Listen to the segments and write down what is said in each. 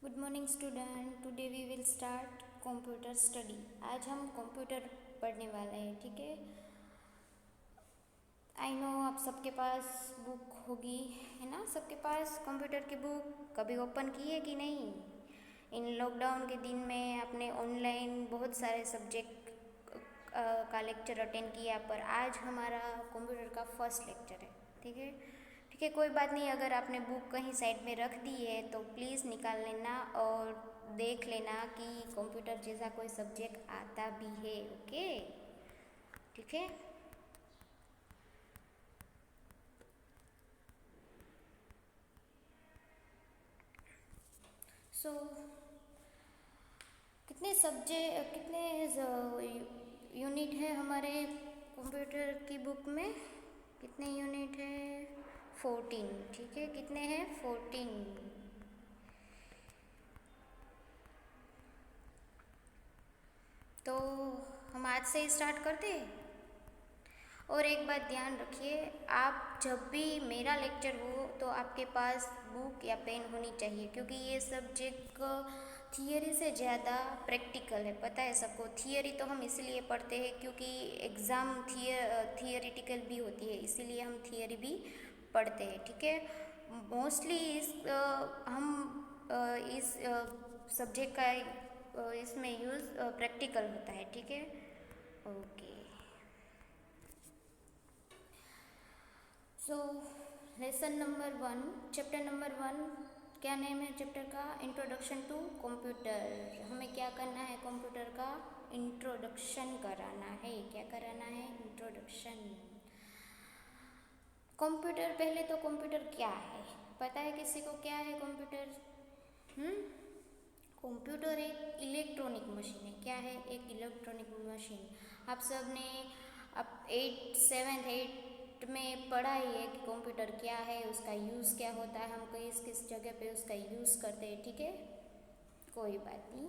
Good morning student. Today we will start computer study. आज हम computer पढ़ने वाले हैं, ठीक है। आई नो आप सबके पास बुक होगी, है ना। सबके पास कंप्यूटर की बुक कभी ओपन की है कि नहीं। इन लॉकडाउन के दिन में आपने ऑनलाइन बहुत सारे सब्जेक्ट का लेक्चर अटेंड किया, पर आज हमारा कंप्यूटर का फर्स्ट लेक्चर है, ठीक है। ठीक है, कोई बात नहीं। अगर आपने बुक कहीं साइड में रख दी है तो प्लीज़ निकाल लेना और देख लेना कि कंप्यूटर जैसा कोई सब्जेक्ट आता भी है, ओके। ठीक है। सो कितने यूनिट है हमारे कंप्यूटर की बुक में। कितने यूनिट है? 14। ठीक है, कितने हैं? 14। तो हम आज से ही स्टार्ट करते हैं। और एक बात ध्यान रखिए, आप जब भी मेरा लेक्चर हो तो आपके पास बुक या पेन होनी चाहिए, क्योंकि ये सब्जेक्ट थियरी से ज़्यादा प्रैक्टिकल है। पता है सबको। थियरी तो हम इसलिए पढ़ते हैं क्योंकि एग्ज़ाम थियरिटिकल भी होती है, इसीलिए हम थियरी भी पढ़ते हैं, ठीक है। मोस्टली इस सब्जेक्ट का इसमें यूज़ प्रैक्टिकल होता है, ठीक है। Okay. So lesson number 1, chapter number 1। क्या नेम है चैप्टर का? Introduction to computer. हमें क्या करना है? कंप्यूटर का इंट्रोडक्शन कराना है। क्या कराना है? इंट्रोडक्शन। कंप्यूटर, पहले तो कंप्यूटर क्या है पता है किसी को? क्या है कंप्यूटर? कंप्यूटर एक इलेक्ट्रॉनिक मशीन है। क्या है? एक इलेक्ट्रॉनिक मशीन। आप सब ने अब 7th 8 में पढ़ा ही है कि कंप्यूटर क्या है, उसका यूज़ क्या होता है, हम किस किस जगह पे उसका यूज़ करते हैं, ठीक है। कोई बात नहीं।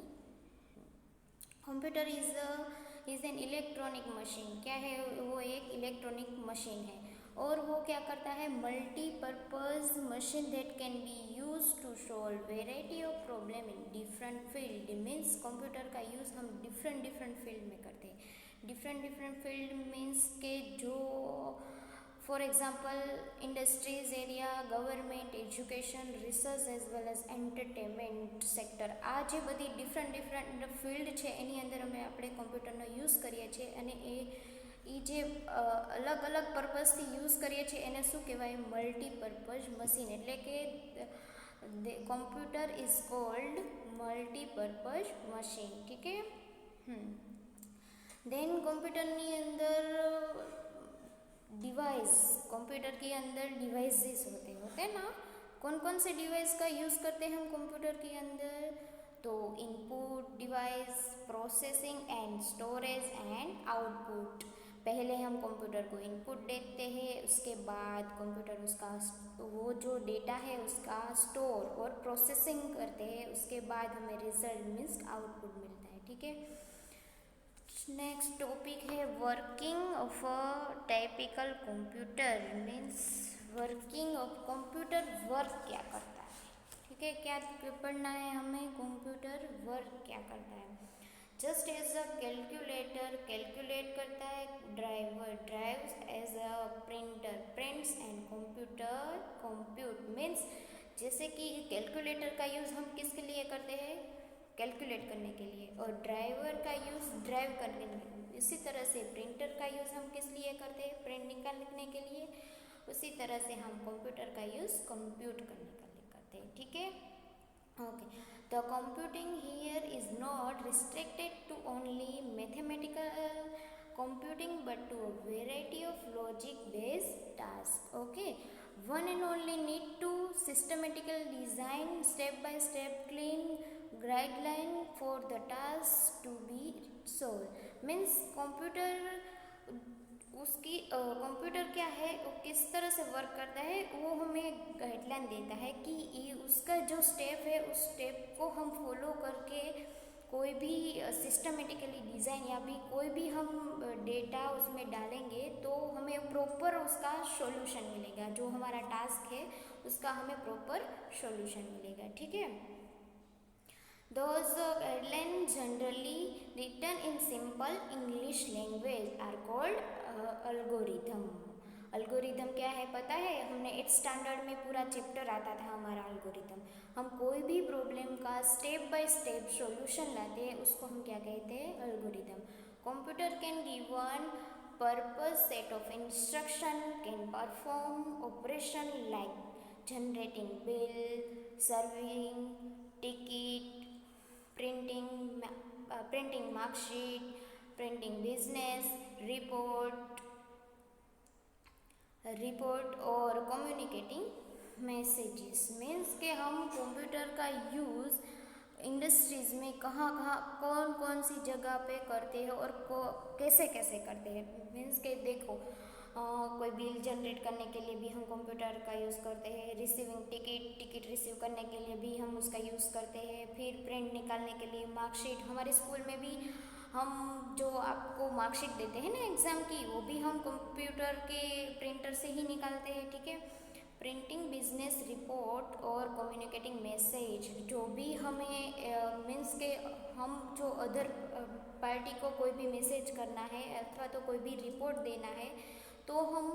Computer is an electronic machine. क्या है वो? एक इलेक्ट्रॉनिक मशीन है। और वो क्या करता है? Multipurpose machine that can be use to solve variety of problem in different field. Means computer का यूज़ हम डिफरेंट फील्ड में करते हैं। डिफरेंट फील्ड मीन्स के जो for example industries area, government, education, research as well as entertainment sector, આ જે બધી ડિફરન્ટ ફિલ્ડ છે એની અંદર આપણે કોમ્પ્યુટરનો યુઝ કરીએ છીએ, અને એ જે અલગ અલગ પર્પઝથી યુઝ કરીએ છીએ એને શું કહેવાય? Multipurpose machine. એટલે કે computer is called multipurpose machine, ઠીક है। देन कंप्यूटરની અંદર डिवाइस, कंप्यूटर के अंदर डिवाइसेस होते हैं ना। कौन कौन से डिवाइस का यूज़ करते हैं हम कंप्यूटर के अंदर? तो input device, processing and storage and output. पहले हम कंप्यूटर को इनपुट देते हैं, उसके बाद कंप्यूटर उसका वो जो डेटा है उसका स्टोर और प्रोसेसिंग करते हैं, उसके बाद हमें रिजल्ट मीन्स आउटपुट मिलता है, ठीक है। नेक्स्ट टॉपिक है working of a typical computer. Means working of computer, work क्या करता है, ठीक है। क्या पढ़ना है हमें? कंप्यूटर वर्क क्या करता है। Just as a calculator calculate करता है, driver drives, as a printer prints, and computer compute. Means जैसे कि कैलकुलेटर का यूज़ हम किसके लिए करते हैं? कैलकुलेट करने के लिए। और ड्राइवर का यूज़ ड्राइव करने के लिए। इसी तरह से प्रिंटर का यूज़ हम किस लिए करते हैं? प्रिंट निकालने के लिए। उसी तरह से हम कंप्यूटर का यूज़ कंप्यूट करने के लिए करते हैं, ठीक है। Okay. The computing here is not restricted to only mathematical computing but to a variety of logic based tasks, okay। One and only need to systematical design step by step clean guideline for the task to be solved। Means computer क्या है, वो किस तरह से work करता है, वो हमें गाइडलाइन देता है कि उसका जो स्टेप है उस स्टेप को हम फॉलो करके कोई भी सिस्टमेटिकली डिज़ाइन या भी कोई भी हम डेटा उसमें डालेंगे तो हमें प्रॉपर उसका सॉल्यूशन मिलेगा। जो हमारा टास्क है उसका हमें प्रॉपर सॉल्यूशन मिलेगा, ठीक है। Those guidelines generally written in simple English language are called algorithm. Algorithm क्या है पता है? हमने 8th स्टैंडर्ड में पूरा चैप्टर आता था हमारा अल्गोरिदम। हम कोई भी प्रॉब्लम का स्टेप बाय स्टेप सॉल्यूशन लाते हैं, उसको हम क्या कहते हैं? Algorithm. Computer can given purpose set of instruction, can perform operation like generating bill, serving ticket, printing mark sheet, printing business report और communicating messages। मीन्स के हम कंप्यूटर का यूज़ इंडस्ट्रीज़ में कहाँ कहाँ कौन कौन सी जगह पे करते हैं और कैसे कैसे करते हैं। मीन्स के देखो, कोई बिल जनरेट करने के लिए भी हम कंप्यूटर का यूज़ करते हैं, रिसीविंग टिकट रिसीव करने के लिए भी हम उसका यूज़ करते हैं, फिर प्रिंट निकालने के लिए मार्कशीट। हमारे स्कूल में भी हम जो आपको मार्कशीट देते हैं ना एग्ज़ाम की, वो भी हम कंप्यूटर के प्रिंटर से ही निकालते हैं, ठीक है। प्रिंटिंग बिजनेस रिपोर्ट और कम्युनिकेटिंग मैसेज, जो भी हमें मीन्स के हम जो अदर पार्टी को कोई भी मैसेज करना है अथवा तो कोई भी रिपोर्ट देना है, तो हम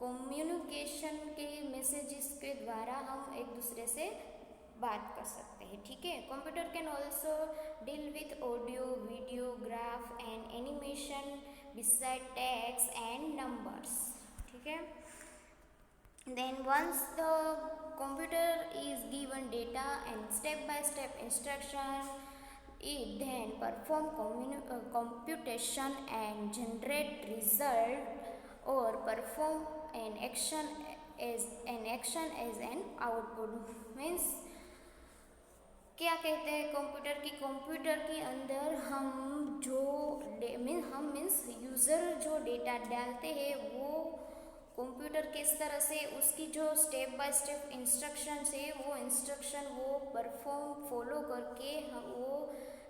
कम्युनिकेशन के मैसेजेस के द्वारा हम एक दूसरे से बात कर सकते हैं, ठीक है। Computer can also deal with audio, video, graph and animation beside text and numbers, ठीक है। Then once the computer is given data and step-by-step instruction, it then perform computation and generate result or perform an action as an output। Means क्या कहते हैं computer के अंदर हम जो means user जो डेटा डालते हैं, वो कंप्यूटर किस तरह से उसकी जो स्टेप बाय स्टेप इंस्ट्रक्शन है वो इंस्ट्रक्शन वो फॉलो करके हम वो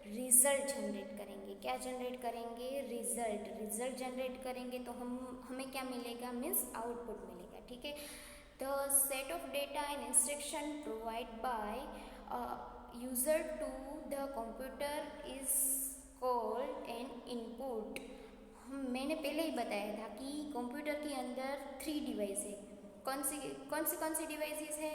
रिज़ल्ट जनरेट करेंगे। क्या जनरेट करेंगे? रिज़ल्ट जनरेट करेंगे तो हमें क्या मिलेगा? मीन्स आउटपुट मिलेगा, ठीक है। The set of data and instruction provide by user to the computer is called an input. मैंने पहले ही बताया था कि कंप्यूटर के अंदर 3 डिवाइस है। कौन सी डिवाइसेस है?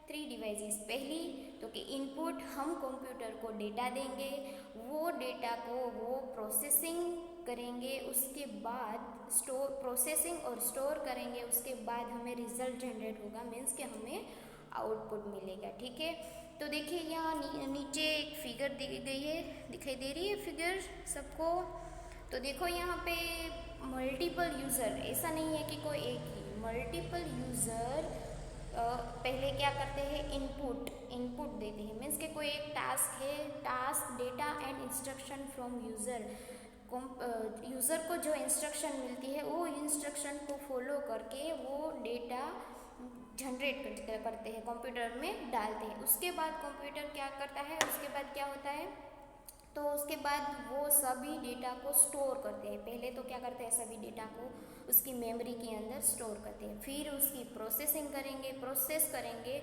3 डिवाइसेस। पहली तो कि इनपुट, हम कंप्यूटर को डेटा देंगे, वो डेटा को वो प्रोसेसिंग करेंगे, उसके बाद प्रोसेसिंग और स्टोर करेंगे, उसके बाद हमें रिजल्ट जनरेट होगा, मीन्स कि हमें आउटपुट मिलेगा, ठीक है। तो देखिए यहाँ नीचे एक फिगर दी गई है, दिखाई दे रही है फिगर सबको? तो देखो यहाँ पे मल्टीपल यूज़र, ऐसा नहीं है कि कोई एक ही, मल्टीपल यूज़र पहले क्या करते हैं? इनपुट देते हैं। मीन्स कि कोई एक टास्क है, task data and instruction from user. User को जो इंस्ट्रक्शन मिलती है वो इंस्ट्रक्शन को फॉलो करके वो डेटा जनरेट करते हैं, कंप्यूटर में डालते हैं। उसके बाद कंप्यूटर क्या करता है? उसके बाद क्या होता है? तो उसके बाद वो सभी डेटा को स्टोर करते हैं। पहले तो क्या करते हैं? सभी डेटा को उसकी मेमोरी के अंदर स्टोर करते हैं, फिर उसकी प्रोसेस करेंगे।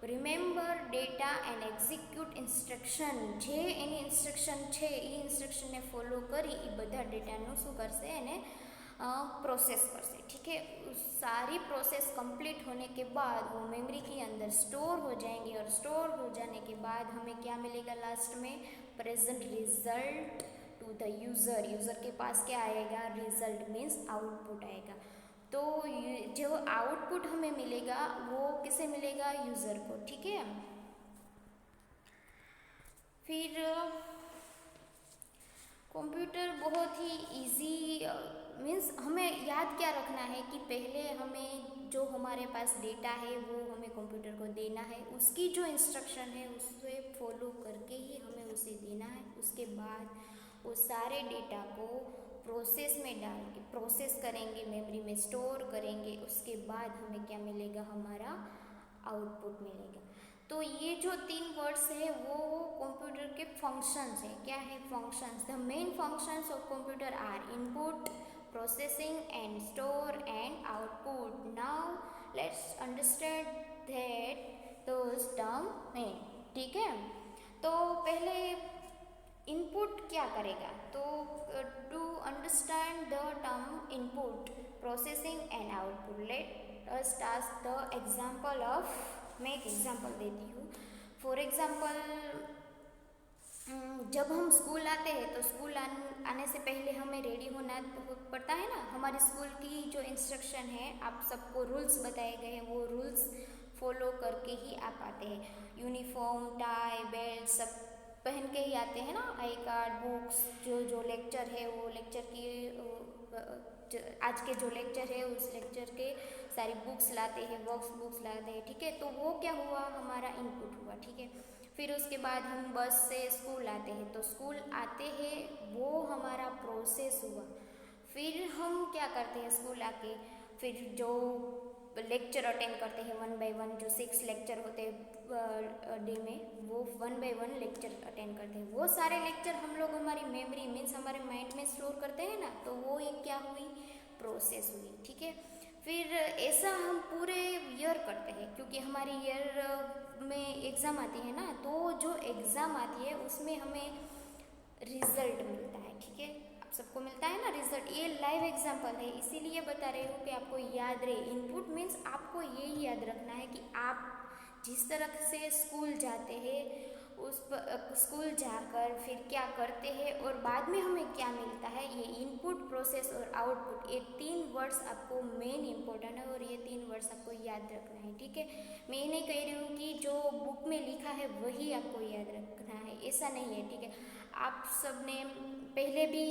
Remember data and execute instruction. J any instruction है ये इंस्ट्रक्शन ने फॉलो करी ये બધા ડેટાનું શું કરશે? એને प्रोसेस करसे, ठीक है। सारी प्रोसेस कंप्लीट होने के बाद वो मेमोरी के अंदर स्टोर हो जाएंगे और स्टोर हो जाने के बाद हमें क्या मिलेगा लास्ट में? Present result to the user के पास क्या आएगा? रिजल्ट मीन्स आउटपुट आएगा। तो जो आउटपुट हमें मिलेगा वो किसे मिलेगा? यूज़र को, ठीक है। फिर कंप्यूटर बहुत ही इजी मीन्स हमें याद क्या रखना है कि पहले हमें जो हमारे पास डेटा है वो हमें कंप्यूटर को देना है, उसकी जो इंस्ट्रक्शन है उसे फॉलो करके ही हमें उसे देना है। उसके बाद वो सारे डेटा को प्रोसेस में डाल के प्रोसेस करेंगे, मेमोरी में स्टोर करेंगे, उसके बाद हमें क्या मिलेगा? हमारा आउटपुट मिलेगा। तो ये जो 3 वर्ड्स है वो कंप्यूटर के फंक्शंस है। क्या है? Functions. The main functions of computer are input, processing and store and output. Now let's understand that those term है, ठीक है। तो पहले इनपुट क्या करेगा, तो to understand the term input processing and output let us start the example of, मैं एक एग्जांपल देती हूँ। फॉर एग्जांपल जब हम स्कूल आते हैं तो स्कूल आने से पहले हमें रेडी होना पड़ता है ना। हमारे स्कूल की जो इंस्ट्रक्शन है, आप सबको रूल्स बताए गए हैं, वो रूल्स फॉलो करके ही आप आते हैं। यूनिफॉर्म, टाई, बेल्ट सब पहन के ही आते हैं ना। आई कार्ड, बुक्स, जो लेक्चर है वो लेक्चर की आज के जो लेक्चर है उस लेक्चर के सारी बुक्स लाते हैं, वर्क्स बुक्स लाते हैं, ठीक है। तो वो क्या हुआ, हमारा इनपुट हुआ, ठीक है। फिर उसके बाद हम बस से स्कूल आते हैं, तो स्कूल आते हैं वो हमारा प्रोसेस हुआ। फिर हम क्या करते हैं स्कूल आके, फिर जो लेक्चर अटेंड करते हैं 1 बाय 1, जो 6 लेक्चर होते हैं डे में, वो 1 बाय 1 लेक्चर अटेंड करते हैं। वो सारे लेक्चर हम लोग हमारी मेमोरी मीन्स हमारे माइंड में स्टोर करते हैं ना, तो वो एक क्या हुई, प्रोसेस हुई, ठीक है। फिर ऐसा हम पूरे ईयर करते हैं, क्योंकि हमारी ईयर में एग्ज़ाम आती है ना, तो जो एग्ज़ाम आती है उसमें हमें रिजल्ट मिलता है, ठीक है। आप सबको मिलता है ना रिजल्ट, ये लाइव एग्जांपल है, इसीलिए बता रही हूँ कि आपको याद रहे। इनपुट मीन्स आपको यही याद रखना है कि आप जिस तरह से स्कूल जाते हैं, उस स्कूल जाकर फिर क्या करते हैं और बाद में हमें क्या मिलता है, ये इनपुट, प्रोसेस और आउटपुट, ये 3 वर्ड्स आपको मेन इम्पोर्टेंट है और ये 3 वर्ड्स आपको याद रखना है, ठीक है। मैं ये नहीं कह रही हूँ कि जो बुक में लिखा है वही आपको याद रखना है, ऐसा नहीं है, ठीक है। आप सब ने पहले भी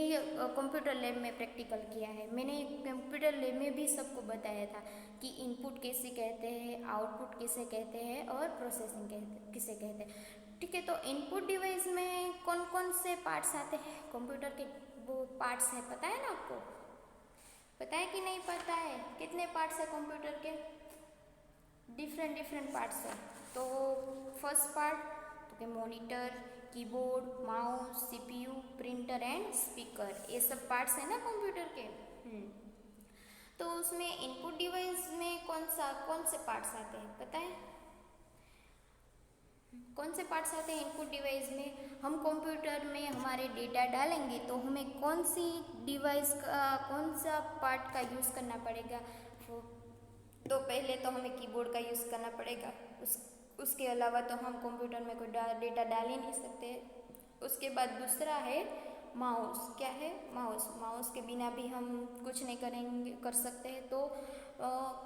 कंप्यूटर लैब में प्रैक्टिकल किया है, मैंने कंप्यूटर लैब में भी सबको बताया था कि इनपुट किसे कहते हैं, आउटपुट किसे कहते हैं और प्रोसेसिंग किसे कहते हैं, ठीक है। तो इनपुट डिवाइस में कौन कौन से पार्ट्स आते हैं कंप्यूटर के, वो पार्ट्स हैं, पता है ना आपको, पता है कि नहीं पता है, कितने पार्ट्स है कंप्यूटर के, डिफरेंट पार्ट्स है। तो फर्स्ट पार्ट तो के monitor, keyboard, mouse, CPU, printer and speaker, ये सब पार्ट्स है ना कंप्यूटर के। तो उसमें इनपुट डिवाइस में कौन से पार्ट्स आते हैं पता है, कौन से पार्ट्स आते हैं इनपुट डिवाइस में। हम कंप्यूटर में हमारे डेटा डालेंगे तो हमें कौन सी डिवाइस का कौन सा पार्ट का यूज़ करना पड़ेगा, तो पहले तो हमें कीबोर्ड का यूज़ करना पड़ेगा। उसके अलावा तो हम कंप्यूटर में कोई डेटा डाल ही नहीं सकते। उसके बाद दूसरा है माउस, क्या है, माउस के बिना भी हम कुछ नहीं कर सकते हैं। तो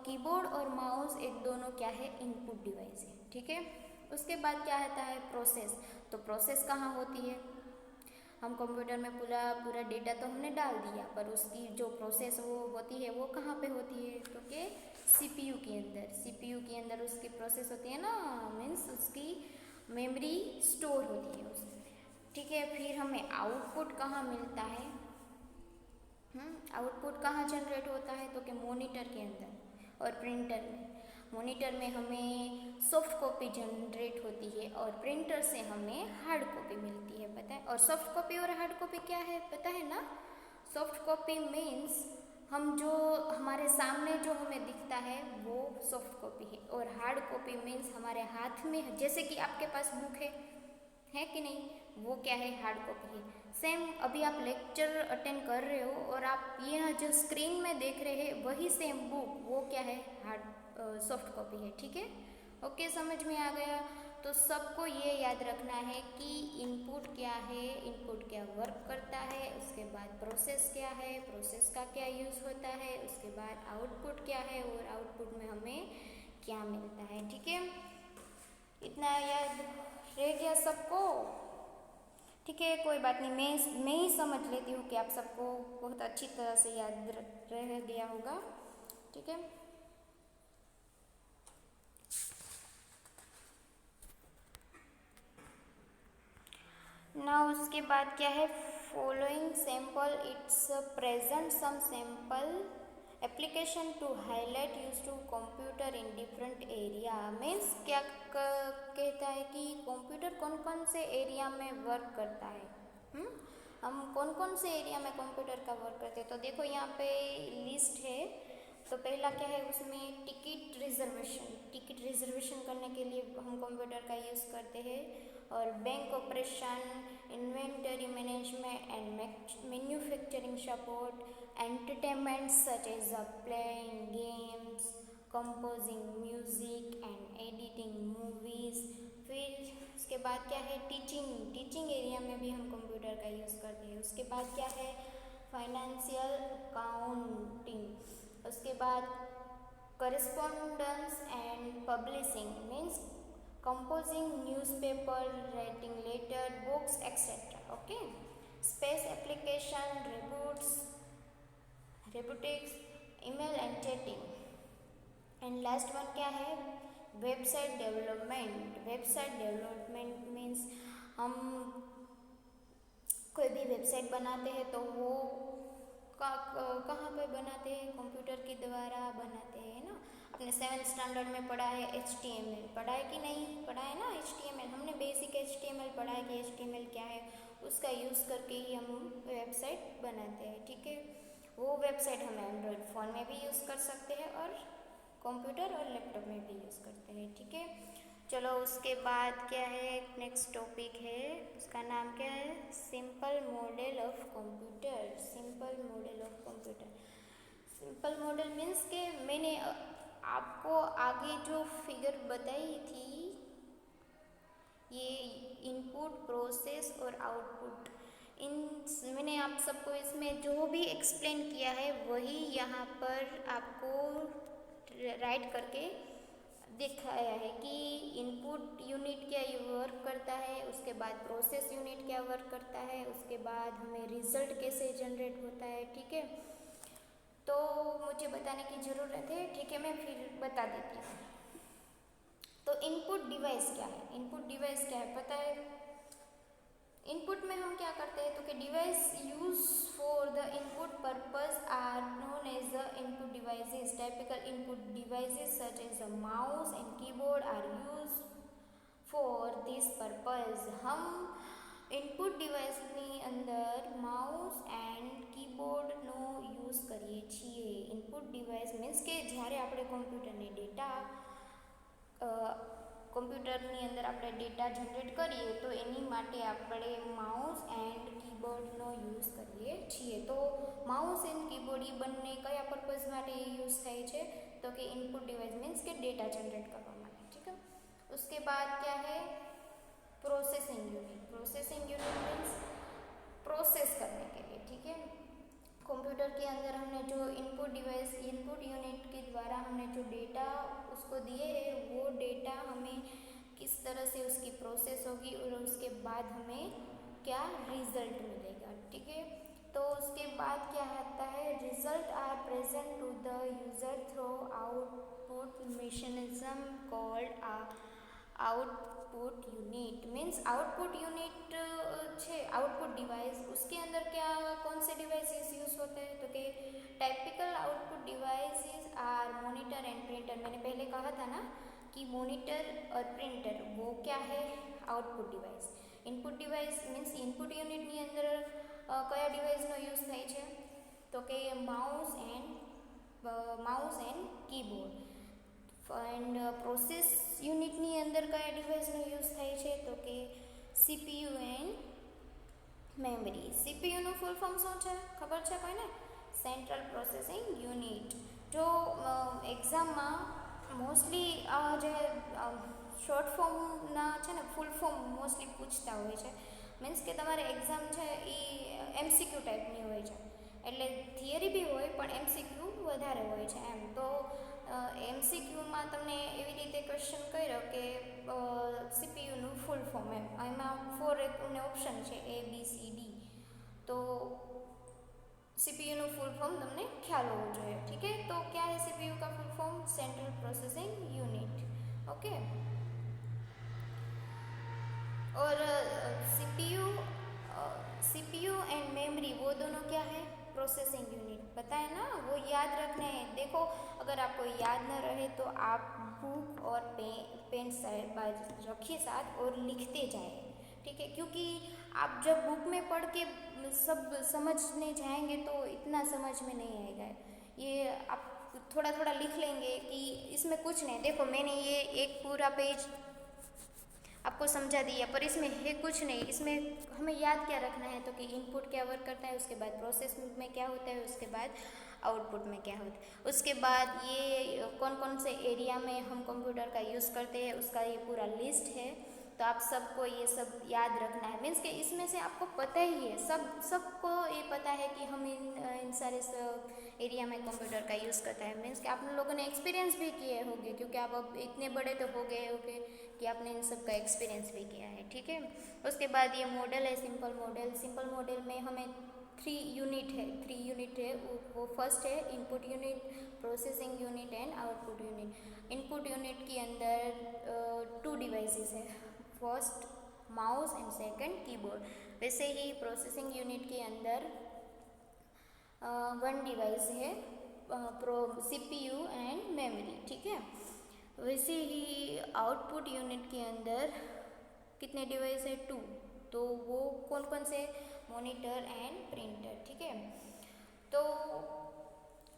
कीबोर्ड और माउस एक दोनों क्या है, इनपुट डिवाइस है, ठीक है। उसके बाद क्या आता है प्रोसेस, तो प्रोसेस कहाँ होती है, हम कंप्यूटर में पूरा डेटा तो हमने डाल दिया, पर उसकी जो प्रोसेस वो होती है वो कहाँ पे होती है, तो कि सीपीयू के अंदर उसकी प्रोसेस होती है ना, मीन्स उसकी मेमोरी स्टोर होती है उसमें, ठीक है। फिर हमें आउटपुट कहाँ मिलता है, आउटपुट कहाँ जनरेट होता है, तो कि मॉनिटर के अंदर और प्रिंटर में। मॉनिटर में हमें सॉफ्ट कॉपी जनरेट होती है और प्रिंटर से हमें हार्ड कॉपी मिलती है, पता है। और सॉफ्ट कॉपी और हार्ड कॉपी क्या है पता है ना, सॉफ्ट कॉपी मीन्स हम जो हमारे सामने जो हमें दिखता है वो सॉफ्ट कॉपी है, और हार्ड कॉपी मीन्स हमारे हाथ में, जैसे कि आपके पास बुक है कि नहीं, वो क्या है, हार्ड कॉपी है। सेम अभी आप लेक्चर अटेंड कर रहे हो और आप ये जो स्क्रीन में देख रहे हैं वही सेम बुक, वो क्या है, सॉफ्ट कॉपी है, ठीक है। ओके, समझ में आ गया। तो सबको ये याद रखना है कि इनपुट क्या है, इनपुट क्या वर्क करता है, उसके बाद प्रोसेस क्या है, प्रोसेस का क्या यूज़ होता है, उसके बाद आउटपुट क्या है और आउटपुट में हमें क्या मिलता है, ठीक है। इतना याद रह गया सबको, ठीक है, कोई बात नहीं, मैं ही समझ लेती हूँ कि आप सबको बहुत अच्छी तरह से याद रह गया होगा, ठीक है। नाउ उसके बाद क्या है, following sample its present some sample application to highlight use to computer in different area. Means क्या कहता है कि कंप्यूटर कौन कौन से एरिया में वर्क करता है, हम कौन कौन से एरिया में कंप्यूटर का वर्क करते हैं। तो देखो यहाँ पे लिस्ट है, तो पहला क्या है उसमें टिकट रिजर्वेशन करने के लिए हम कंप्यूटर का यूज़ करते हैं। और bank operation, inventory management and manufacturing support, entertainment such as playing games, composing music and editing movies. फिर उसके बाद क्या है, टीचिंग एरिया में भी हम कंप्यूटर का यूज़ करते हैं। उसके बाद क्या है, फाइनेंशियल अकाउंटिंग। उसके बाद correspondence and publishing means composing newspaper, writing letter, books, etc. Okay, space application, robotics, email and chatting, and last one क्या है, वेबसाइट डेवलपमेंट मीन्स हम कोई भी वेबसाइट बनाते हैं तो वो कहाँ पर बनाते हैं, कंप्यूटर के द्वारा बनाते हैं ना। अपने 7th स्टैंडर्ड में पढ़ा है HTML, पढ़ा है कि नहीं पढ़ा है ना। HTML हमने बेसिक HTML पढ़ा है कि HTML क्या है, उसका यूज़ करके ही हम वेबसाइट बनाते हैं। ठीक है, वो वेबसाइट हम एंड्रॉयड फ़ोन में भी यूज़ कर सकते हैं और कंप्यूटर और लैपटॉप में भी यूज़ करते हैं। ठीक है, चलो उसके बाद क्या है, नेक्स्ट टॉपिक है, उसका नाम क्या है, simple model of computer. Simple model of computer, simple model means के मैंने आपको आगे जो फिगर बताई थी, ये इनपुट, प्रोसेस और आउटपुट, इन मैंने आप सबको इसमें जो भी एक्सप्लेन किया है वही यहाँ पर आपको राइट करके दिखाया है कि इनपुट यूनिट क्या वर्क करता है, उसके बाद प्रोसेस यूनिट क्या वर्क करता है, उसके बाद हमें रिजल्ट कैसे जनरेट होता है। ठीक है, तो मुझे बताने की ज़रूरत है। ठीक है, मैं फिर बता देती हूँ। तो इनपुट डिवाइस क्या है, इनपुट डिवाइस क्या है पता है। इनपुट में हम क्या करते हैं, तो कि device use for the input purpose are known as the input devices. Typical input devices such as a mouse and keyboard are use for this purpose. हम इनपुट डिवाइसની અંદર માઉસ એન્ડ કીબોર્ડનો યુઝ કરીએ છીએ। ઇનપુટ ડિવાઇસ મીન્સ કે જ્યારે આપણે કમ્પ્યુટરની data કમ્પ્યુટરની અંદર આપણે ડેટા જનરેટ કરીએ તો એની માટે આપણે માઉસ એન્ડ કીબોર્ડનો યુઝ કરીએ છીએ। તો માઉસ એન્ડ કીબોર્ડ એ બંને કયા પર્પઝ માટે યુઝ થાય છે, તો કે ઇનपुट डिवाइस मीन्स के डेटा जनरेट करवा માટે। ठीक है, उसके बाद क्या है, processing unit. Processing unit means process करने के लिए। ठीक है, कंप्यूटर के अंदर हमने जो इनपुट डिवाइस, इनपुट यूनिट के द्वारा हमने जो डेटा उसको दिए है, वो डेटा हमें किस तरह से उसकी प्रोसेस होगी और उसके बाद हमें क्या रिजल्ट मिलेगा। ठीक है, तो उसके बाद क्या आता है, result are present to the user through output mechanism called output unit. Means output unit છે, आउटपुट डिवाइस, उसके अंदर क्या कौन से डिवाइसेस यूज़ होते हैं, तो कि typical output devices are monitor and printer. मैंने पहले कहा था ना कि मॉनिटर और प्रिंटर वो क्या है, output device. Input device means input यूनिटની અંદર કયા ડિવાઇસનો યુઝ થાય છે, તો કે mouse and keyboard. And process યુનિટની અંદર કયા ડિવાઇસનો યુઝ થાય છે, તો કે CPU એન્ડ મેમરી। CPUનું ફૂલ ફોર્મ શું છે ખબર છે કોઈને, સેન્ટ્રલ પ્રોસેસિંગ યુનિટ। જો એક્ઝામમાં મોસ્ટલી જે શોર્ટ ફોર્મના છે ને ફૂલ ફોર્મ મોસ્ટલી પૂછતા હોય છે। મીન્સ કે તમારે એક્ઝામ છે એ MCQ ટાઈપની હોય છે, એટલે થિયરી બી હોય પણ MCQ વધારે હોય છે એમ। તો MCQમાં તમને એવી રીતે ક્વેશ્ચન કર્યો કે CPUનું ફૂલ ફોર્મ એમ, એમાં 4 ઓપ્શન છે ABCD, तो CPU फुल फॉर्म तुमने ख्याल होना चाहिए। ठीक है, तो क्या है CPU का full form, central processing unit. Okay, और CPU एंड मेमोरी वो दोनों क्या है, प्रोसेसिंग यूनिट। पता है ना, वो याद रखना है। देखो अगर आपको याद न रहे तो आप बुक और पेन रखिए साथ और लिखते जाए। ठीक है, क्योंकि आप जब बुक में पढ़ के सब समझने जाएंगे तो इतना समझ में नहीं आएगा। ये आप थोड़ा थोड़ा लिख लेंगे कि इसमें कुछ नहीं। देखो मैंने ये एक पूरा पेज आपको समझा दिया, पर इसमें है कुछ नहीं। इसमें हमें याद क्या रखना है, तो कि इनपुट क्या वर्क करता है, उसके बाद प्रोसेस में क्या होता है, उसके बाद आउटपुट में क्या होता है, उसके बाद ये कौन कौन से एरिया में हम कंप्यूटर का यूज़ करते हैं उसका ये पूरा लिस्ट है। तो आप सबको ये सब याद रखना है, मीन्स कि इसमें से आपको पता ही है, सबको ये पता है कि हम इन सारे एरिया में कंप्यूटर का यूज़ करता है। मीन्स कि आप लोगों ने एक्सपीरियंस भी किए होंगे, क्योंकि आप अब इतने बड़े तो हो गए होंगे कि आपने इन सब का एक्सपीरियंस भी किया है, ठीक है। उसके बाद ये मॉडल है सिंपल मॉडल। सिंपल मॉडल में हमें 3 यूनिट है। वो फर्स्ट है input unit, processing unit and output unit. Input unit के अंदर 2 डिवाइसेस है, first mouse and second keyboard. वैसे ही प्रोसेसिंग यूनिट के अंदर 1 डिवाइस है, CPU एंड मेमोरी, ठीक है। वैसे ही आउटपुट यूनिट के अंदर कितने डिवाइस है, 2। तो वो कौन कौन से, मॉनिटर एंड प्रिंटर, ठीक है। तो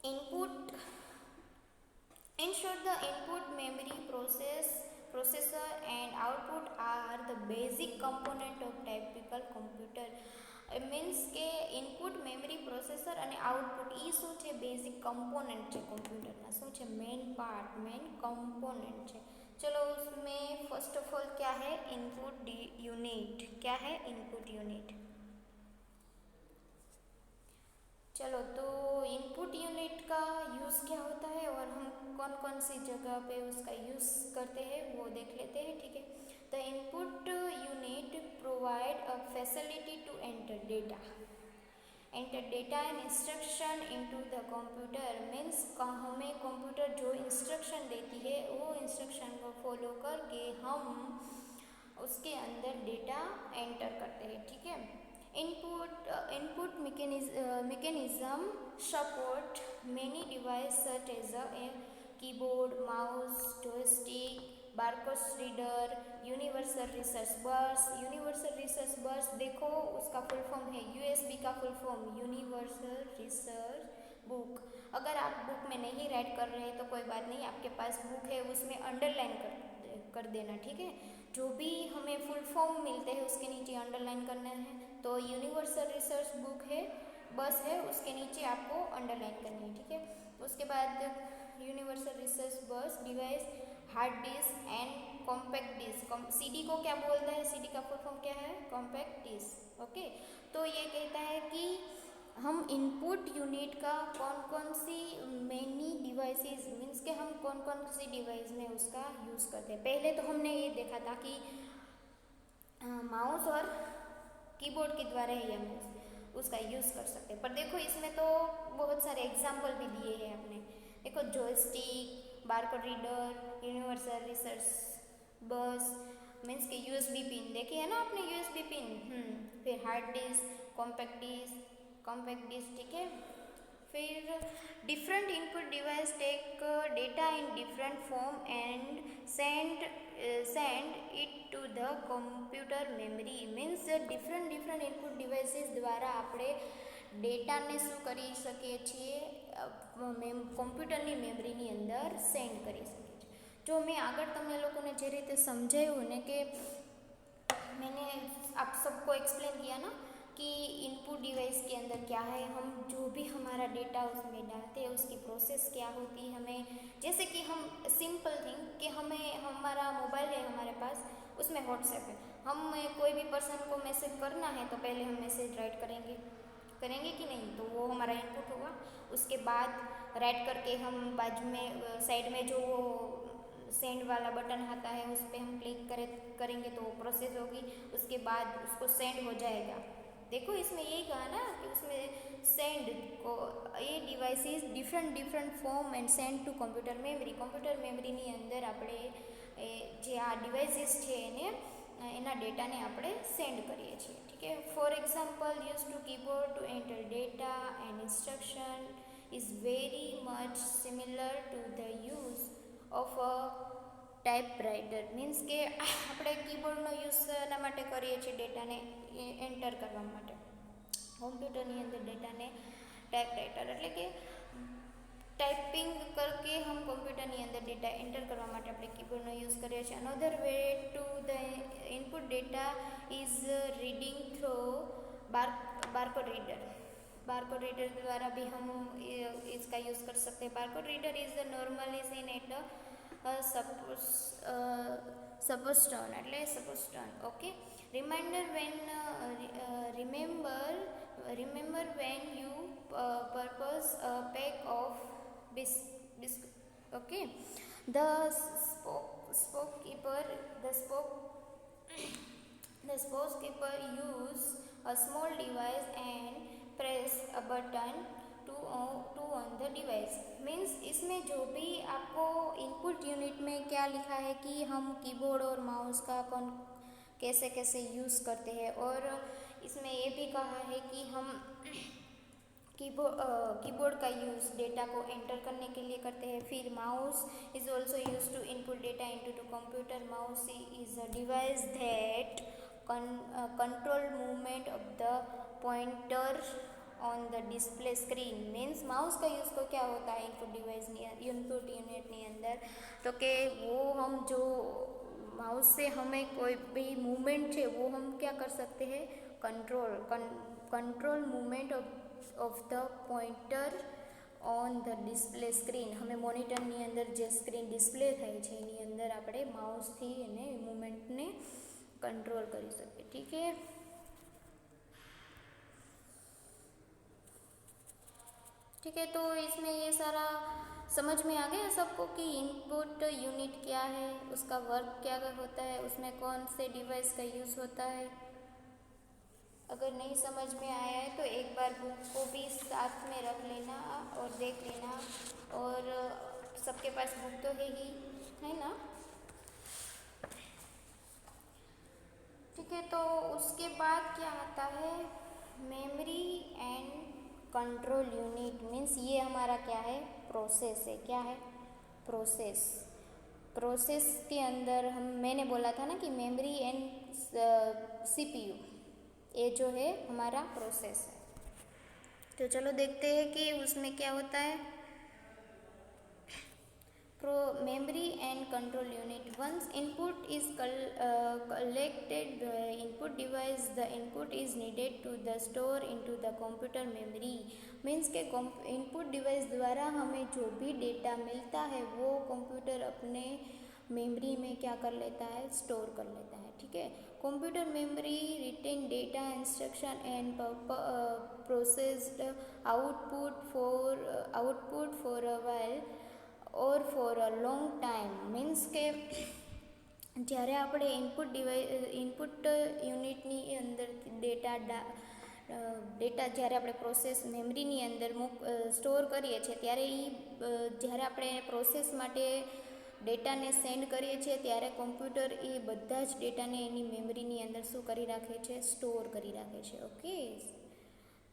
input, in short, the input memory processor and output are the basic component of typical computer. Means કે ઇનપુટ મેમરી પ્રોસેસર અને આઉટપુટ એ શું છે, બેઝિક કમ્પોનન્ટ છે કમ્પ્યુટરના, શું છે, મેઇન પાર્ટ, મેઇન કમ્પોનન્ટ છે। चलो उसमें फर्स्ट ऑफ ऑल क्या है, इनपुट यूनिट। क्या है, इनपुट यूनिट। चलो तो इनपुट यूनिट का यूज़ क्या होता है और हम कौन कौन सी जगह पे उसका यूज़ करते हैं वो देख लेते हैं, ठीक है। The input unit provide a facility to enter data and instruction into the computer. Means हमें कंप्यूटर जो इंस्ट्रक्शन देती है वो इंस्ट्रक्शन को फॉलो करके हम उसके अंदर डेटा एंटर करते हैं, ठीक है। Input mechanism support many devices such as a keyboard, mouse, joystick, barcode reader, universal resource bus। universal resource bus देखो उसका फुल फॉर्म है, USB का full form universal resource book. अगर आप बुक में नहीं राइट कर रहे हैं तो कोई बात नहीं, आपके पास बुक है उसमें अंडरलाइन कर देना, ठीक है। जो भी हमें फुल फॉर्म मिलते हैं उसके नीचे अंडरलाइन करना है। तो यूनिवर्सल रिसोर्स बुक है, बस है, उसके नीचे आपको अंडरलाइन करनी है, ठीक है। उसके बाद universal resource bus device, hard disk and compact disk. CD को क्या बोलता है, CD का फुल फॉर्म क्या है, कॉम्पैक्ट डिस्क, ओके। तो ये कहता है कि हम इनपुट यूनिट का कौन कौन सी मेनी डिवाइसेस, मीन्स के हम कौन कौन सी डिवाइस में उसका यूज़ करते हैं। पहले तो हमने ये देखा था कि माउस और कीबोर्ड के द्वारा ही हम उसका यूज़ कर सकते हैं, पर देखो इसमें तो बहुत सारे एग्जाम्पल भी दिए हैं आपने। देखो joystick, barcode reader, universal resource bus, means के USB पिन देखी है ना आपने, USB पिन, फिर हार्ड डिस्क, कॉम्पैक्ट डिस्क, ठीक है। फिर different input device take data in different form and send it to the computer memory. Means different input devices द्वारा આપણે ડેટાને શું કરી શકીએ છીએ, કમ્પ્યુટરની મેમરીની અંદર સેન્ડ કરી શકીએ છીએ। જો મેં આગળ તમને લોકોને જે રીતે સમજાવ્યું ને કે मैंने आप सबको एक्सप्लेन किया ना कि इनपुट डिवाइस के अंदर क्या है, हम जो भी हमारा डेटा उसमें डालते हैं उसकी प्रोसेस क्या होती है। हमें जैसे कि हम सिंपल थिंग कि हमें हमारा मोबाइल है हमारे पास, उसमें व्हाट्सएप है, हमें कोई भी पर्सन को मैसेज करना है तो पहले हम मैसेज राइट करेंगे कि नहीं, तो वो हमारा इनपुट होगा। उसके बाद राइट करके हम बाजू में साइड में जो वो सेंड वाला बटन आता है उस पर हम क्लिक करेंगे तो वो प्रोसेस होगी, उसके बाद उसको सेंड हो जाएगा। देखो इसमें यही कहा ना कि उसमें सेंड को ये devices different form and send to computer memory. Computer मेमरीની અંદર આપણે જે આ ડિવાઇસીસ છે એને એના ડેટાને આપણે સેન્ડ કરીએ છીએ, ઠીક है। For example use to keyboard to enter data and instruction is very much similar to the use of a typewriter. Means કે આપણે કીબોર્ડનો યુઝ એના માટે કરીએ છીએ ડેટાને એન્ટર કરવા માટે। કોમ્પ્યુટરની અંદર ડેટાને ટાઈપરાઇટર એટલે કે ટાઈપિંગ કરકે हम કમ્પ્યુટરની અંદર ડેટા એન્ટર કરવા માટે આપણે કીબોર્ડનો યુઝ કરીએ છીએ. Another way to the input data is reading through barcode reader. Barcode reader द्वारा भी हम इसका यूज़ कर सकते हैं. Barcode reader is normally seen at सपोस्टोन એટલે સપોસ્ટોન. Okay. Reminder when remember when you purpose a pack of biscuit. Okay. The storekeeper use a small device and press a button to on the device. Means इसमें जो भी आपको input unit में क्या लिखा है कि हम कीबोर्ड और माउस का कैसे कैसे यूज़ करते हैं, और इसमें ये भी कहा है कि हम कीबोर्ड का यूज़ डेटा को एंटर करने के लिए करते हैं. फिर mouse is also use to input data into to computer. Mouse is a device that control movement of the pointer on the display screen. Means mouse का यूज़ को क्या होता है इनपुट डिवाइस इनपुट यूनिट अंदर, तो कि वो हम जो माउस से हमें कोई भी मूवमेंट है वो हम क्या कर सकते हैं, control movement of the pointer on the display screen. हमें મોનિટરની અંદર જે સ્ક્રીન ડિસ્પ્લે થાય છે એની અંદર આપણે માઉસથી એને મૂવમેન્ટને कंट्रोल कर सकते. ठीक है. ठीक है, तो इसमें ये सारा समझ में आ गया सबको कि इनपुट यूनिट क्या है, उसका वर्क क्या होता है, उसमें कौन से डिवाइस का यूज़ होता है. अगर नहीं समझ में आया है तो एक बार बुक को भी साथ में रख लेना और देख लेना. और सबके पास बुक तो है ना. ठीक है, तो उसके बाद क्या आता है, memory and control unit. Means ये हमारा क्या है, प्रोसेस है. क्या है, प्रोसेस के अंदर मैंने बोला था ना कि मेमोरी एंड सीपीयू, ये जो है हमारा प्रोसेस है. तो चलो देखते हैं कि उसमें क्या होता है. memory and control unit. Once input is collected by input device, the input is needed to the store into the computer memory. Means के इनपुट डिवाइस द्वारा हमें जो भी डेटा मिलता है वो कंप्यूटर अपने मेमोरी में क्या कर लेता है, स्टोर कर लेता है. ठीक है. Computer memory retain data instruction and processed output for a while or for a long time. Means के જ્યારે આપણે ઇનપુટ યુનિટની અંદર ડેટા જ્યારે આપણે પ્રોસેસ મેમરીની અંદર સ્ટોર કરીએ છીએ ત્યારે જ્યારે આપણે પ્રોસેસ માટે ડેટાને સેન્ડ કરીએ છીએ ત્યારે કોમ્પ્યુટર એ બધા જ ડેટાને એની મેમરીની અંદર શું કરી રાખે છે, સ્ટોર કરી રાખે છે. Okay.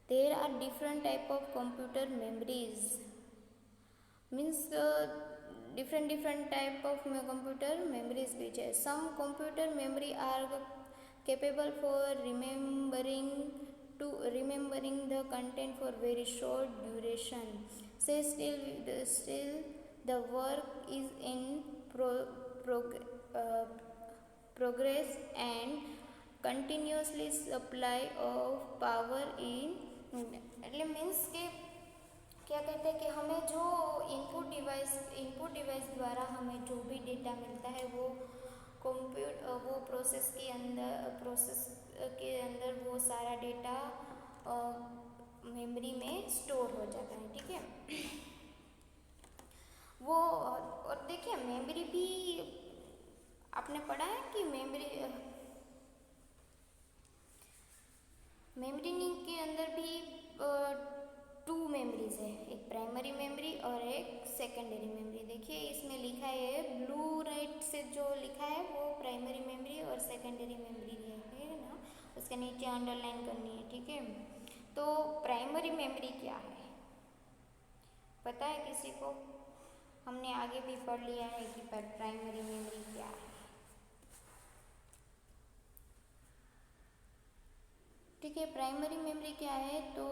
There are different type of computer memories. Means different type of computer memories which है. Some computer memory are capable for remembering the content for very short duration. Say still the work is in progress and continuously supply of power in. એટલે means के क्या कहते हैं कि हमें जो input device द्वारा हमें जो भी डेटा मिलता है वो प्रोसेस के अंदर वो सारा डेटा मेमोरी में स्टोर हो जाता है. ठीक है. वो और देखिए मेमोरी भी आपने पढ़ा है कि मेमोरी के अंदर भी 2 मेमोरीज है, एक प्राइमरी मेमोरी और एक सेकेंडरी मेमोरी. देखिए इसमें लिखा है ब्लू राइट से जो लिखा है वो प्राइमरी मेमोरी और सेकेंडरी मेमोरी है ना, उसके नीचे अंडरलाइन करनी है. ठीक है. तो प्राइमरी मेमोरी क्या है पता है किसी को? हमने आगे भी पढ़ लिया है कि प्राइमरी मेमोरी क्या है. ठीक है। प्राइमरी मेमोरी क्या है, तो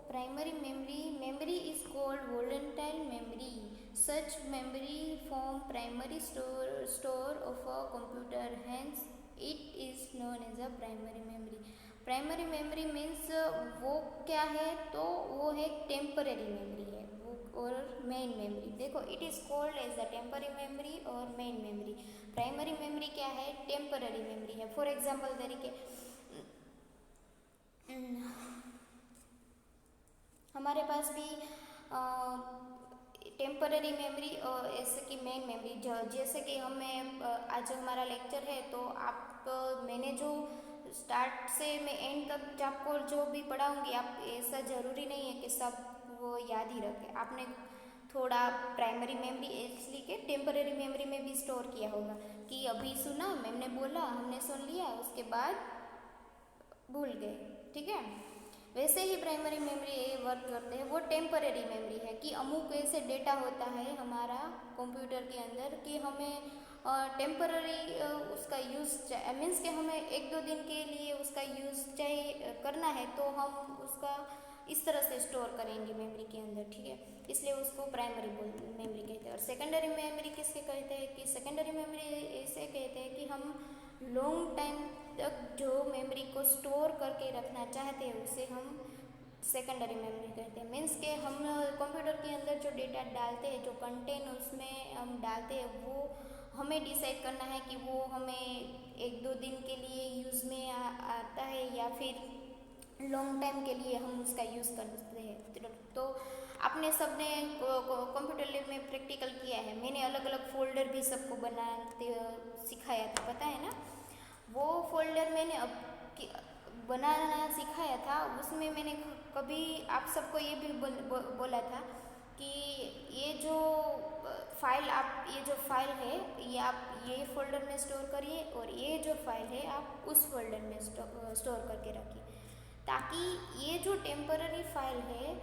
primary memory is called volatile memory. Such memory form primary store of a computer, hence it is known as a primary memory. Primary memory means वो क्या है, तो वो है टेम्पररी मेमोरी है वो, और मेन मेमोरी। देखो, it is called as the temporary memory और मेन मेमोरी। प्राइमरी मेमोरी क्या है, टेम्पररी मेमोरी है। फॉर एग्जाम्पल तरीके हमारे पास भी टेम्पररी मेमोरी और ऐसे कि मेन मेमोरी, जैसे कि हमें आज हमारा लेक्चर है, तो आप मैंने जो स्टार्ट से मैं एंड तक आपको जो भी पढ़ाऊँगी, आप ऐसा ज़रूरी नहीं है कि सब वो याद ही रखें। आपने थोड़ा प्राइमरी मेमोरी इसलिए के टेम्पररी मेमोरी में भी स्टोर किया होगा कि अभी सुना, मैम ने बोला, हमने सुन लिया, उसके बाद भूल गए, ठीक है। वैसे ही प्राइमरी मेमोरी वर्क करते हैं, वो टेम्पररी मेमोरी है कि अमुक ऐसे डेटा होता है हमारा कंप्यूटर के अंदर कि हमें टेम्पररी उसका यूज़ मीन्स कि हमें एक दो दिन के लिए उसका यूज़ चाहिए करना है, तो हम उसका इस तरह से स्टोर करेंगे मेमोरी के अंदर, ठीक है। इसलिए उसको प्राइमरी मेमोरी कहते हैं। और सेकेंडरी मेमोरी किसके कहते हैं, कि सेकेंडरी मेमोरी ऐसे कहते हैं कि हम लॉन्ग टाइम तक जो मेमोरी को स्टोर करके रखना चाहते हैं उसे हम सेकेंडरी मेमोरी कहते हैं। मीन्स के हम कंप्यूटर के अंदर जो डेटा डालते हैं, जो कंटेंट उसमें हम डालते हैं, वो हमें डिसाइड करना है कि वो हमें एक दो दिन के लिए यूज़ में आता है या फिर लॉन्ग टाइम के लिए हम उसका यूज़ करते हैं। तो आपने सबने कंप्यूटर लैब में प्रैक्टिकल किया है, मैंने अलग अलग फोल्डर भी सबको बनाते सिखाया था, पता है ना। वो फोल्डर मैंने अब बनाना सिखाया था, उसमें मैंने कभी आप सबको ये भी बोला था कि ये जो फाइल आप ये जो फाइल है ये आप ये फोल्डर में स्टोर करिए, और ये जो फाइल है आप उस फोल्डर में स्टोर करके रखिए, ताकि ये जो टेम्पररी फाइल है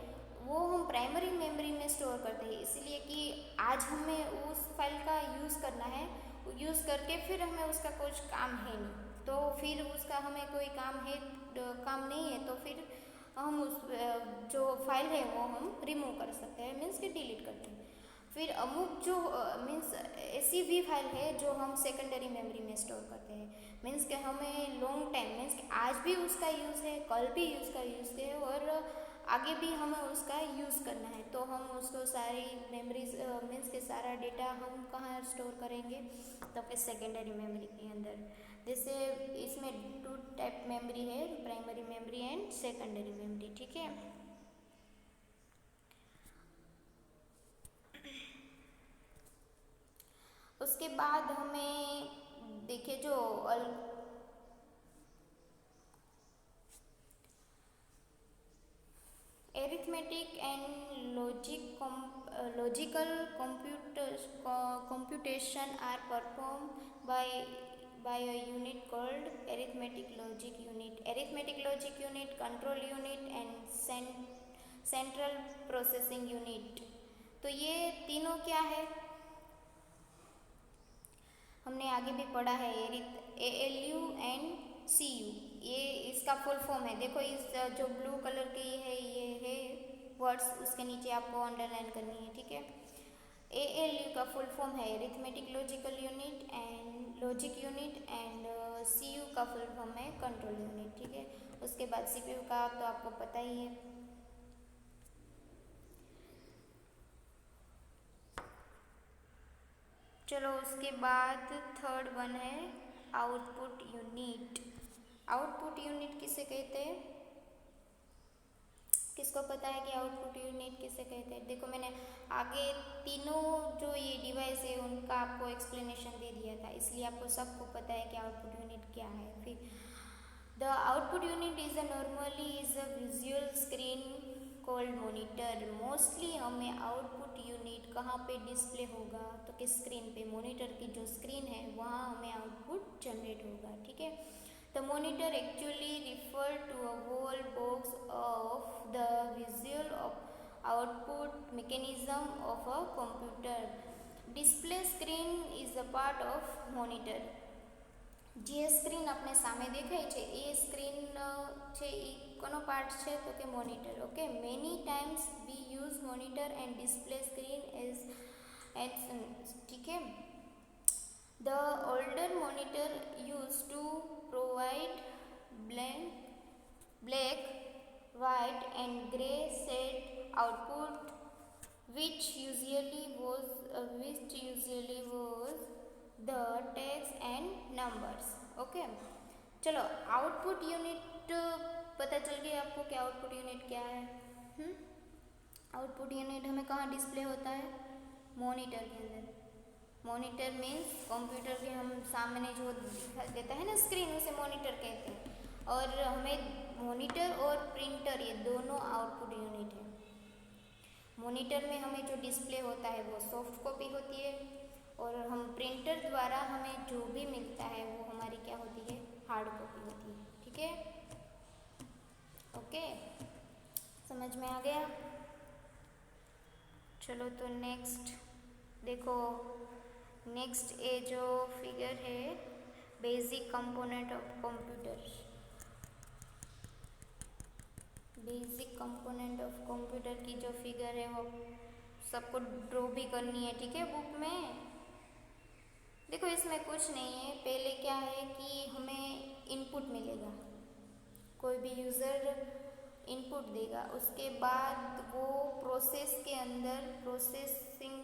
वो हम प्राइमरी मेमोरी में स्टोर करते हैं, इसलिए कि आज हमें उस फाइल का यूज़ करना है, यूज़ करके फिर हमें उसका कुछ काम है नहीं, तो फिर उसका हमें कोई काम नहीं है, तो फिर हम उस जो फाइल है वो हम रिमूव कर सकते हैं, मीन्स कि डिलीट करते हैं। फिर अमुक जो मीन्स ऐसी भी फाइल है जो हम सेकेंडरी मेमोरी में स्टोर करते हैं, मीन्स कि हमें लॉन्ग टाइम, मीन्स कि आज भी उसका यूज़ है, कल भी उसका यूज़ है, और आगे भी हमें उसका यूज़ करना है, तो हम उसको सारी मेमोरीज मीन्स के सारा डेटा हम कहाँ स्टोर करेंगे, तो फिर सेकेंडरी मेमोरी के अंदर। जैसे इसमें टू टाइप मेमोरी है, primary memory and secondary memory, ठीक है। उसके बाद हमें देखिए जो arithmetic and logical computation are performed by a unit called arithmetic logic unit. Arithmetic logic unit, control unit and central processing unit. तो ये तीनों क्या है, हमने आगे भी पढ़ा है, ALU एंड CU, ये इसका फुल फॉर्म है। देखो इस जो ब्लू कलर की है ये है वर्ड्स, उसके नीचे आपको अंडरलाइन करनी है, ठीक है। ALU का फुल फॉर्म है arithmetic logical unit and logic unit, and CU का फुल फॉर्म है कंट्रोल यूनिट, ठीक है। उसके बाद CPU का तो आपको पता ही है। चलो उसके बाद थर्ड वन है आउटपुट यूनिट। आउटपुट यूनिट किसे कहते हैं, किसको पता है कि आउटपुट यूनिट किसे कहते हैं? देखो मैंने आगे तीनों जो ये डिवाइस है उनका आपको एक्सप्लेनेशन दे दिया था, इसलिए आपको सबको पता है कि आउटपुट यूनिट क्या है। फिर the output unit is a visual screen called monitor. Mostly हमें आउटपुट यूनिट कहाँ पे डिस्प्ले होगा, तो किस स्क्रीन पे, मॉनिटर की जो स्क्रीन है वहाँ हमें आउटपुट जनरेट होगा, ठीक है। The monitor actually refer to a whole box of the visual output mechanism of a computer. Display screen is a part of monitor. જે સ્ક્રીન આપણે સામે દેખાય છે એ સ્ક્રીન છે એ કોનો પાર્ટ છે તો કે monitor. Okay, many times V use monitor and display screen as ઠીક है. The older monitor used to provide black, white and grey set output which usually was the text and numbers. Okay, चलो output unit पता चल गया आपको कि output unit क्या है. आउटपुट यूनिट हमें कहाँ डिस्प्ले होता है? मॉनिटर के अंदर. मॉनिटर मीन्स कंप्यूटर के हम सामने जो दिखा देता है ना स्क्रीन, उसे मॉनिटर कहते हैं. और हमें मॉनिटर और प्रिंटर ये दोनों आउटपुट यूनिट है. मॉनिटर में हमें जो डिस्प्ले होता है वो सॉफ्ट कॉपी होती है और हम प्रिंटर द्वारा हमें जो भी मिलता है वो हमारी क्या होती है? हार्ड कॉपी होती है. ठीक है, ओके, समझ में आ गया. चलो तो नेक्स्ट देखो. नेक्स्ट ये जो फिगर है basic component of computer. Basic component of computer की जो फिगर है वो सबको ड्रॉ भी करनी है. ठीक है, बुक में देखो इसमें कुछ नहीं है. पहले क्या है कि हमें इनपुट मिलेगा, कोई भी यूज़र इनपुट देगा, उसके बाद वो प्रोसेस के अंदर प्रोसेसिंग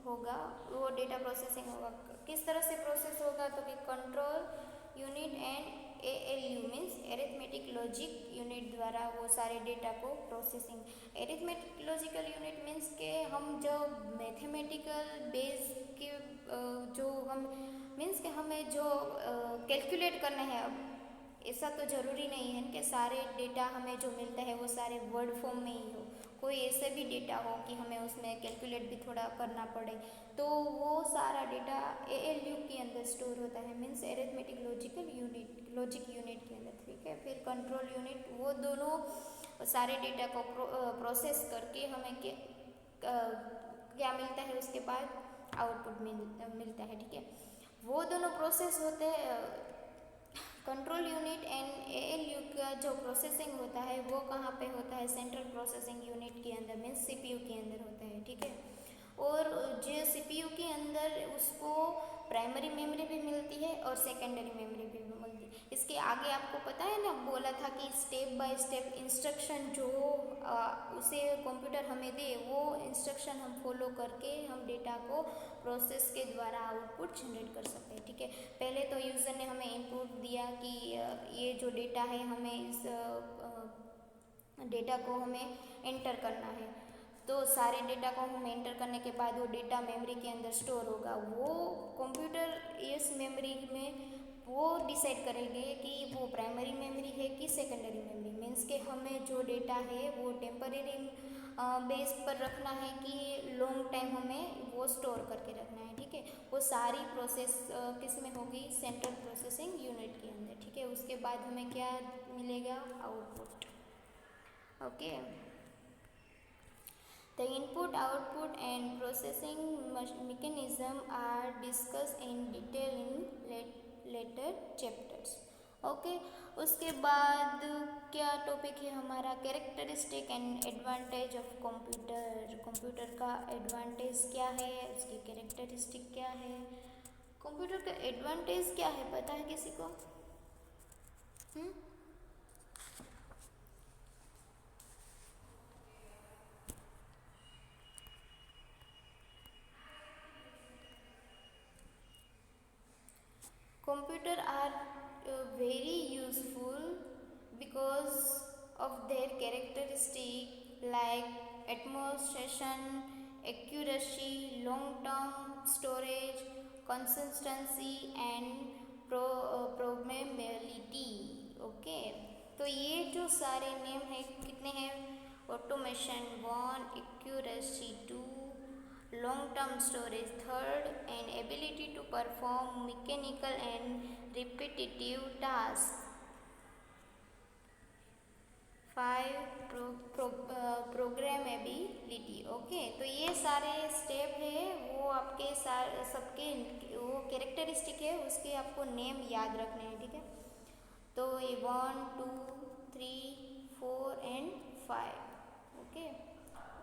होगा, वो डेटा प्रोसेसिंग होगा. किस तरह से प्रोसेस होगा तो कि control unit and ALU means arithmetic logic unit द्वारा वो सारे डेटा को processing. Arithmetic logical unit means के हम जो मैथमेटिकल बेस के जो हम मीन्स के हमें जो कैलकुलेट करने हैं. अब ऐसा तो ज़रूरी नहीं है कि सारे डेटा हमें जो मिलता है वो सारे वर्ड फॉर्म में ही हो. कोई ऐसे भी डेटा हो कि हमें उसमें कैलकुलेट भी थोड़ा करना पड़े, तो वो सारा डेटा ALU के अंदर स्टोर होता है मीन्स एरिथमेटिक लॉजिक यूनिट के अंदर. ठीक है, फिर कंट्रोल यूनिट वो दोनों सारे डेटा को प्रोसेस करके हमें क्या मिलता है, उसके बाद आउटपुट मिलता है. ठीक है, वो दोनों प्रोसेस होते हैं. कंट्रोल यूनिट एंड ALU का जो प्रोसेसिंग होता है वो कहाँ पे होता है? सेंट्रल प्रोसेसिंग यूनिट के अंदर मीन्स CPU के अंदर होता है. ठीक है, और जो CPU के अंदर उसको प्राइमरी मेमोरी भी मिलती है और सेकेंडरी मेमोरी भी मिलती है. इसके आगे आपको पता है ना, बोला था कि स्टेप बाय स्टेप इंस्ट्रक्शन जो उसे कंप्यूटर हमें दे वो इंस्ट्रक्शन हम फॉलो करके हम डेटा को प्रोसेस के द्वारा आउटपुट जनरेट कर सकते हैं. ठीक है, पहले तो यूज़र ने हमें इनपुट दिया कि ये जो डेटा है हमें इस डेटा को हमें एंटर करना है. तो सारे डेटा को हम एंटर करने के बाद वो डेटा मेमोरी के अंदर स्टोर होगा. वो कंप्यूटर इस मेमोरी में वो डिसाइड करेंगे कि वो प्राइमरी मेमोरी है कि सेकेंडरी मेमोरी. मीन्स के हमें जो डेटा है वो टेम्परेरी बेस पर रखना है कि लॉन्ग टाइम हमें वो स्टोर करके रखना है. ठीक है, वो सारी प्रोसेस किस में होगी? सेंट्रल प्रोसेसिंग यूनिट के अंदर. ठीक है, उसके बाद हमें क्या मिलेगा? Output. Okay, the input, output and processing mechanism are discussed in detail in later chapters. Okay, उसके बाद क्या टॉपिक है हमारा? Characteristic and advantage of computer. Computer का एडवांटेज क्या है, उसकी कैरेक्टरिस्टिक क्या है? कंप्यूटर का एडवांटेज क्या है पता है किसी को? Computer are very useful because of their characteristic like administration, accuracy, long-term storage, consistency and programmability. Okay, तो ये जो सारे नेम है कितने हैं? Automation 1, accuracy 2, long-term storage 3rd and ability to perform mechanical and repetitive tasks 5 प्रोग्रामेबिलिटी. Okay, तो ये सारे स्टेप है वो आपके सबके वो कैरेक्टरिस्टिक है, उसके आपको नेम याद रखने हैं. ठीक है, तो ये 1, 2, 3, 4 एंड 5। ओके,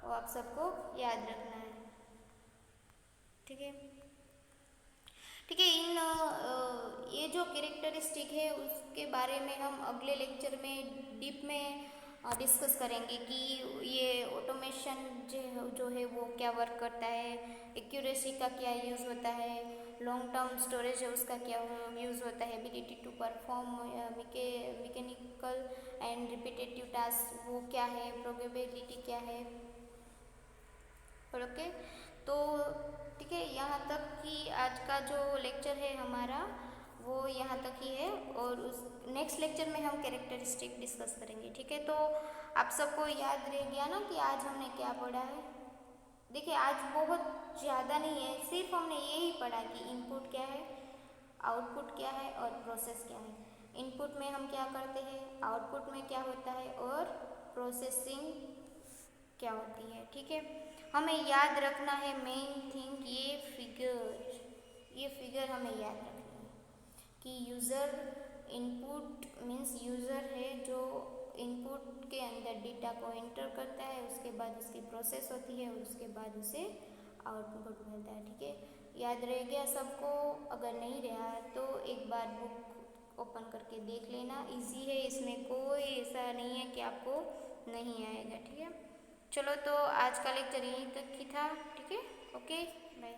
वो आप सबको याद रखना है। ठीक है, ठीक है। ये जो कैरेक्टरिस्टिक है उसके बारे में हम अगले लेक्चर में डीप में डिस्कस करेंगे कि ये ऑटोमेशन जो है वो क्या वर्क करता है, एक्यूरेसी का क्या यूज़ होता है, लॉन्ग टर्म स्टोरेज है उसका क्या यूज़ होता है, ability to perform mechanical and repetitive task वो क्या है, प्रोबेबिलिटी क्या है। ओके, तो ठीक है, यहाँ तक कि आज का जो लेक्चर है हमारा वो यहाँ तक ही है, और उस नेक्स्ट लेक्चर में हम कैरेक्टरिस्टिक डिस्कस करेंगे। ठीक है, तो आप सबको याद रह गया ना कि आज हमने क्या पढ़ा है। देखिए, आज बहुत ज़्यादा नहीं है, सिर्फ हमने यही पढ़ा कि इनपुट क्या है, आउटपुट क्या है और प्रोसेस क्या है। इनपुट में हम क्या करते हैं, आउटपुट में क्या होता है और प्रोसेसिंग क्या होती है। ठीक है, हमें याद रखना है मेन थिंग ये फिगर हमें याद रखनी है कि यूज़र इनपुट मीन्स यूज़र है जो इनपुट के अंदर डेटा को एंटर करता है, उसके बाद उसकी प्रोसेस होती है और उसके बाद उसे आउटपुट मिलता है। ठीक है, याद रह गया सबको? अगर नहीं रहा तो एक बार बुक ओपन करके देख लेना, इजी है, इसमें कोई ऐसा नहीं है कि आपको नहीं आएगा। ठीक है, चलो तो आज का लेक्चर यहीं तक ही था। ठीक है, ओके, बाय।